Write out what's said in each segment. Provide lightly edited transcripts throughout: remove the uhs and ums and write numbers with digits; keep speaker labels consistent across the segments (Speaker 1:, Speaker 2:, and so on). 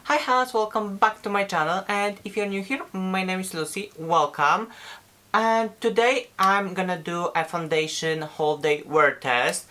Speaker 1: Hi hellos, welcome back to my channel, and if you're new here, my name is Lucy, welcome. And today I'm gonna do a foundation whole day wear test.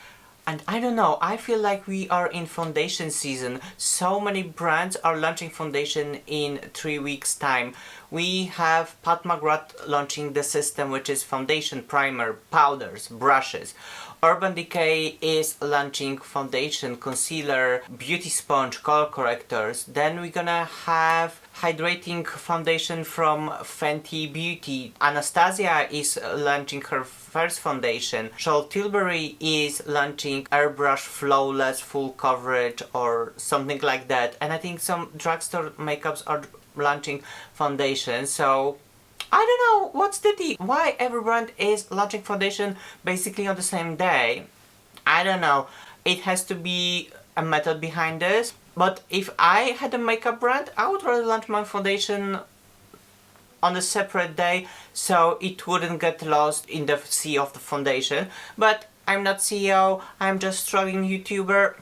Speaker 1: And I don't know, I feel like we are in foundation season. So many brands are launching foundation in 3 weeks time. We have Pat McGrath launching the system, which is foundation, primer, powders, brushes. Urban Decay is launching foundation, concealer, beauty sponge, color correctors. Then we're gonna have hydrating foundation from Fenty Beauty. Anastasia is launching her first foundation. Charlotte Tilbury is launching airbrush flawless full coverage or something like that. And I think some drugstore makeups are launching foundation. So I don't know what's the deal. Why every brand is launching foundation basically on the same day? I don't know. It has to be a method behind this. But if I had a makeup brand, I would rather launch my foundation on a separate day so it wouldn't get lost in the sea of the foundation. But I'm not CEO, I'm just struggling YouTuber.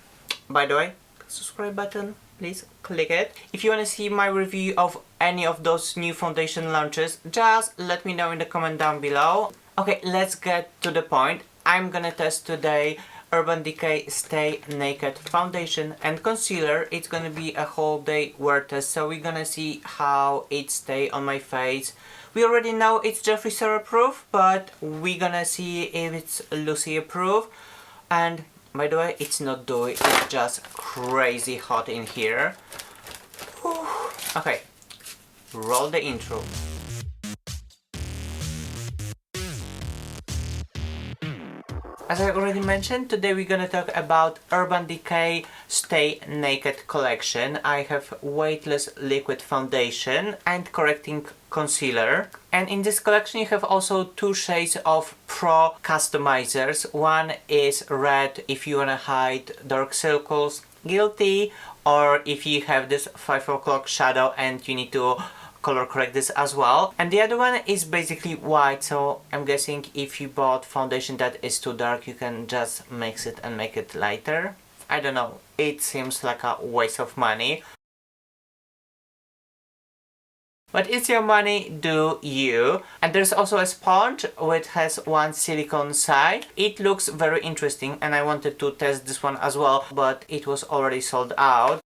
Speaker 1: By the way, subscribe button, please click it. If you want to see my review of any of those new foundation launches, just let me know in the comment down below. Okay, let's get to the point. I'm gonna test today Urban Decay Stay Naked foundation and concealer. It's gonna be a whole day wear test, so we're gonna see how it stay on my face. We already know it's Jeffree Star approved, but we're gonna see if it's Lucy approved. And by the way, it's not dewy, it's just crazy hot in here. Whew. Okay, roll the intro. As I already mentioned, today we're gonna talk about Urban Decay Stay Naked collection. I have weightless liquid foundation and correcting concealer. And in this collection you have also two shades of Pro customizers. One is red if you wanna hide dark circles, guilty, or if you have this 5 o'clock shadow and you need to color correct this as well. And the other one is basically white, so I'm guessing if you bought foundation that is too dark, you can just mix it and make it lighter. I don't know, it seems like a waste of money. But it's your money, do you. And there's also a sponge which has one silicone side. It looks very interesting and I wanted to test this one as well, but it was already sold out.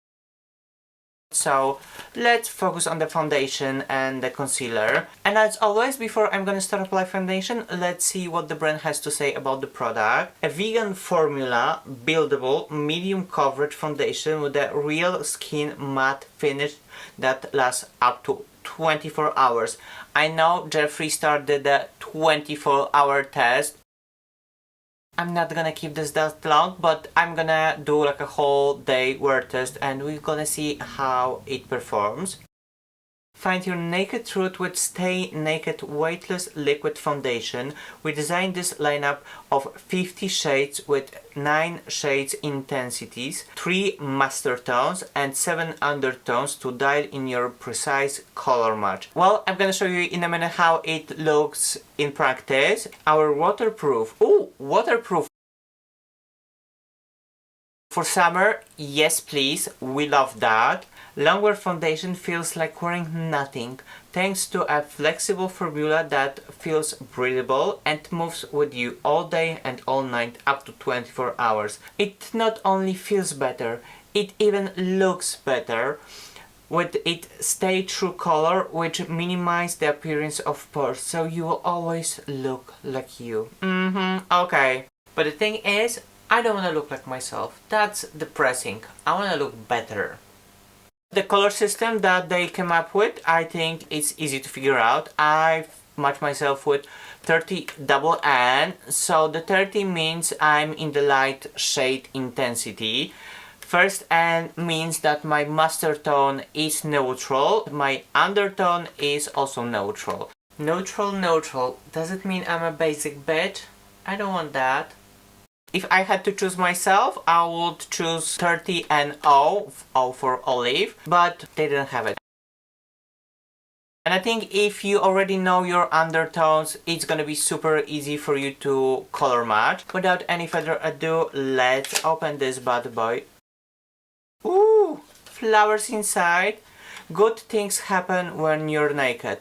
Speaker 1: So let's focus on the foundation and the concealer. And as always, before I'm gonna start apply foundation, let's see what the brand has to say about the product. A vegan formula, buildable, medium coverage foundation with a real skin matte finish that lasts up to 24 hours. I know Jeffree Star did a 24-hour test. I'm not gonna keep this that long, but I'm gonna do like a whole day wear test and we're gonna see how it performs. Find your naked truth with Stay Naked weightless liquid foundation. We designed this lineup of 50 shades with 9 shades intensities, 3 master tones and 7 undertones to dial in your precise color match. Well, I'm gonna show you in a minute how it looks in practice. Our waterproof, waterproof for summer, yes please, we love that. Longwear foundation feels like wearing nothing, thanks to a flexible formula that feels breathable and moves with you all day and all night up to 24 hours. It not only feels better, it even looks better. With it stay true color, which minimize the appearance of pores, so you will always look like you. Okay. But the thing is, I don't want to look like myself. That's depressing. I want to look better. The color system that they came up with, I think it's easy to figure out. I match myself with 30 double N. So the 30 means I'm in the light shade intensity. First N means that my master tone is neutral. My undertone is also neutral. Neutral. Does it mean I'm a basic bitch? I don't want that. If I had to choose myself, I would choose 30 and O for olive, but they didn't have it. And I think if you already know your undertones, it's gonna be super easy for you to color match. Without any further ado, let's open this bad boy. Ooh! flowers inside. Good things happen when you're naked.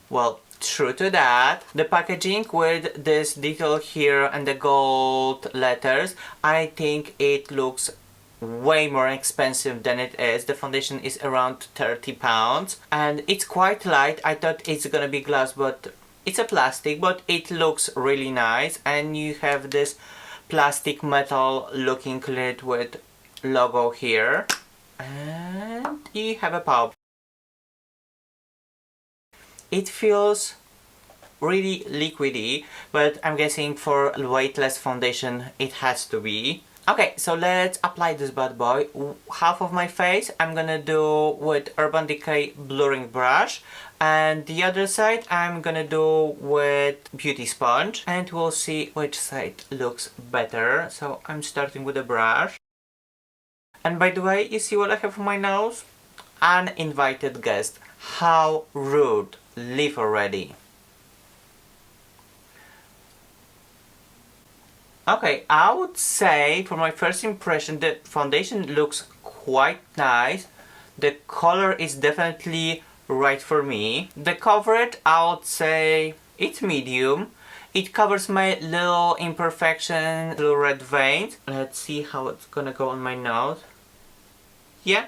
Speaker 1: Well, true to that. The packaging with this detail here and the gold letters, I think it looks way more expensive than it is. The foundation is around £30 and it's quite light. I thought it's gonna be glass, but it's a plastic, but it looks really nice. And you have this plastic metal looking lid with logo here, and you have a pop. It feels really liquidy, but I'm guessing for weightless foundation it has to be. Okay, so let's apply this bad boy. Half of my face I'm gonna do with Urban Decay blurring brush, and the other side I'm gonna do with beauty sponge, and we'll see which side looks better. So I'm starting with a brush. And by the way, you see what I have on my nose? Uninvited guest. How rude. Leave already. Okay, I would say for my first impression the foundation looks quite nice. The color is definitely right for me. The coverage, I would say it's medium. It covers my little imperfection, little red veins. Let's see how it's gonna go on my nose. Yeah,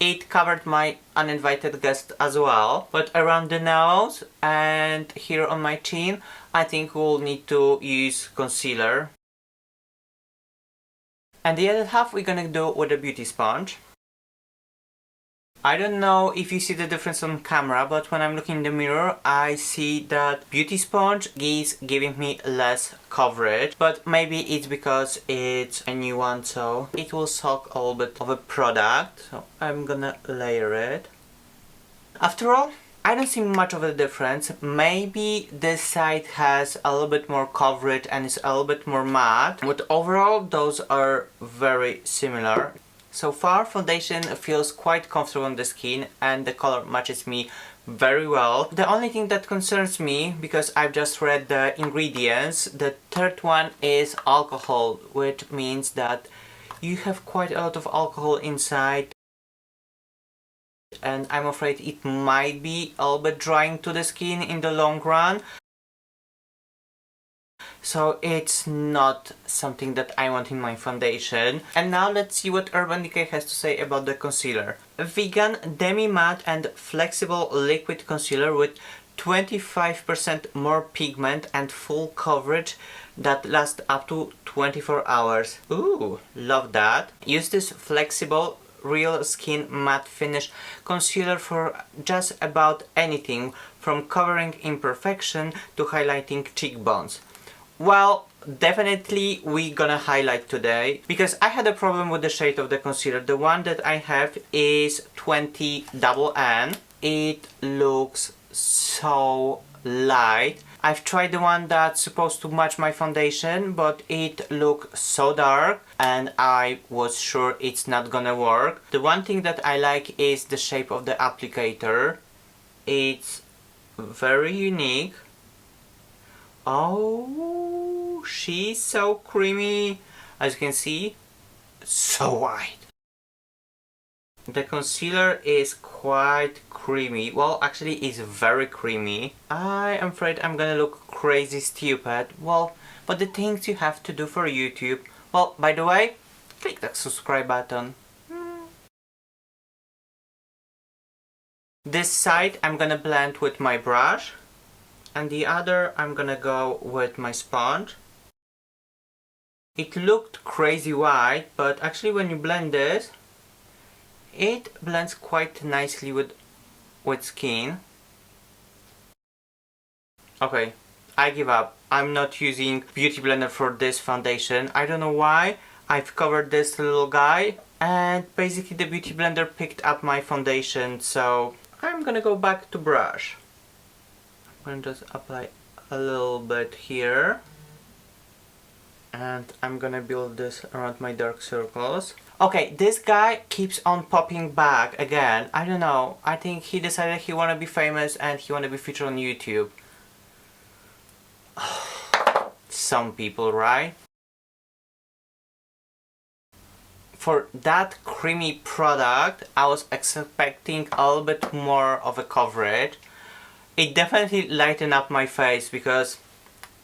Speaker 1: it covered my uninvited guest as well. But around the nose and here on my chin, I think we'll need to use concealer. And the other half we're gonna do with a beauty sponge. I don't know if you see the difference on camera, but when I'm looking in the mirror I see that beauty sponge is giving me less coverage, but maybe it's because it's a new one, so it will soak a little bit of a product. So I'm gonna layer it. After all, I don't see much of a difference. Maybe this side has a little bit more coverage and is a little bit more matte, but overall those are very similar. So far foundation feels quite comfortable on the skin and the color matches me very well. The only thing that concerns me, because I've just read the ingredients, the third one is alcohol, which means that you have quite a lot of alcohol inside. And I'm afraid it might be a little bit drying to the skin in the long run. So it's not something that I want in my foundation. And now let's see what Urban Decay has to say about the concealer. A vegan, demi-matte and flexible liquid concealer with 25% more pigment and full coverage that lasts up to 24 hours. Ooh, love that. Use this flexible real skin matte finish concealer for just about anything, from covering imperfection to highlighting cheekbones. Well, definitely we're gonna highlight today, because I had a problem with the shade of the concealer. The one that I have is 20NN. It looks so light. I've tried the one that's supposed to match my foundation, but it looked so dark and I was sure it's not gonna work. The one thing that I like is the shape of the applicator. It's very unique. Oh, she's so creamy. As you can see, so white. The concealer is quite creamy. Well, actually it's very creamy. I am afraid I'm gonna look crazy stupid. Well, but the things you have to do for YouTube. Well, by the way, click that subscribe button. This side I'm gonna blend with my brush, and the other I'm gonna go with my sponge. It looked crazy white, but actually when you blend this, it blends quite nicely with skin. Okay, I give up. I'm not using beauty blender for this foundation. I don't know why. I've covered this little guy and basically the beauty blender picked up my foundation, so I'm gonna go back to brush. I'm gonna just apply a little bit here. And I'm gonna build this around my dark circles. Okay, this guy keeps on popping back again. I don't know. I think he decided he wanna be famous and he wanna be featured on YouTube. Some people, right? for that creamy product, I was expecting a little bit more of a coverage. It definitely lightened up my face because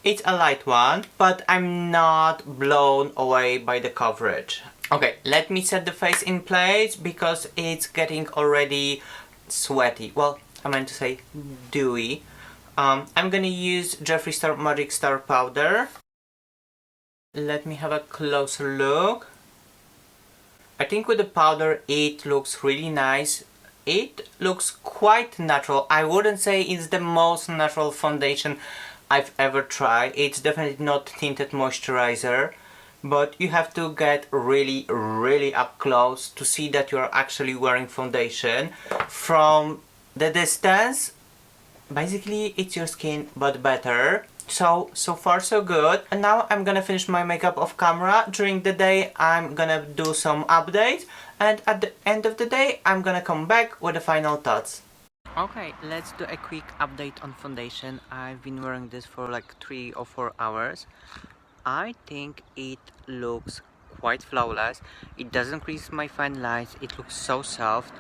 Speaker 1: it's a light one, but I'm not blown away by the coverage. Okay, let me set the face in place because it's getting already sweaty. Well, I meant to say dewy. I'm gonna use Jeffree Star Magic Star powder. Let me have a closer look. I think with the powder it looks really nice. It looks quite natural. I wouldn't say it's the most natural foundation I've ever tried. It's definitely not tinted moisturizer, but you have to get really up close to see that you're actually wearing foundation. From the distance, basically it's your skin but better. So far so good. And now I'm gonna finish my makeup off camera. During the day I'm gonna do some updates, and at the end of the day I'm gonna come back with the final thoughts. Okay, let's do a quick update on foundation. I've been wearing this for like 3 or 4 hours. I think it looks quite flawless. It doesn't crease my fine lines. It looks so soft.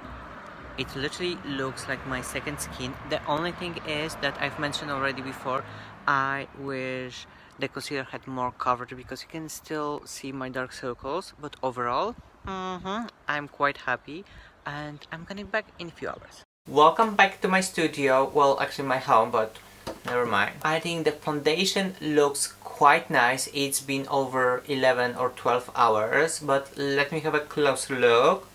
Speaker 1: It literally looks like my second skin. The only thing is that I've mentioned already before, I wish the concealer had more coverage because you can still see my dark circles, but overall, I'm quite happy, and I'm gonna be back in a few hours. Welcome back to my studio, well actually my home, but never mind. I think the foundation looks quite nice. It's been over 11 or 12 hours, but let me have a closer look.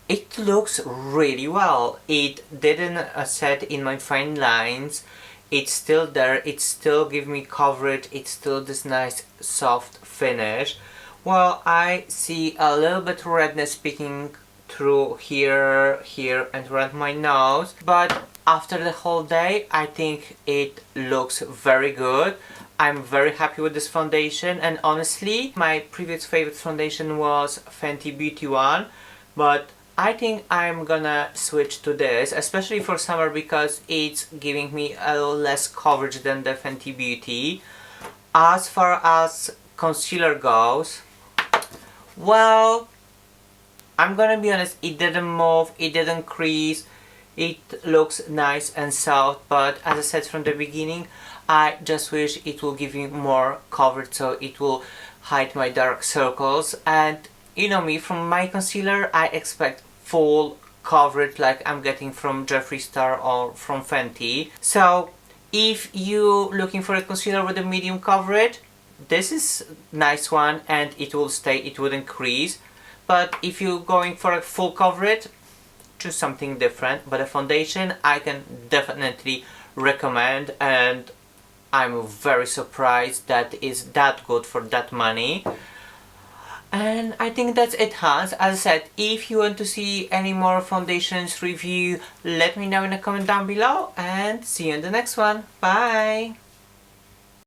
Speaker 1: It looks really well. It didn't set in my fine lines. It's still there. It still gives me coverage. It's still this nice soft finish. Well, I see a little bit redness peeking through here and around my nose, but after the whole day I think it looks very good. I'm very happy with this foundation, and honestly my previous favorite foundation was Fenty Beauty one, but I think I'm gonna switch to this, especially for summer because it's giving me a little less coverage than the Fenty Beauty. As far as concealer goes, well, I'm gonna be honest, it didn't move, it didn't crease, it looks nice and soft, but as I said from the beginning, I just wish it will give me more coverage so it will hide my dark circles. And you know me, from my concealer I expect full coverage like I'm getting from Jeffree Star or from Fenty. So if you're looking for a concealer with a medium coverage, this is a nice one and it will stay, it wouldn't crease. But if you're going for a full coverage, choose something different. But a foundation I can definitely recommend, and I'm very surprised that it's that good for that money. And I think that's it, Hans. As I said, if you want to see any more foundations review, let me know in the comment down below, and see you in the next one. Bye!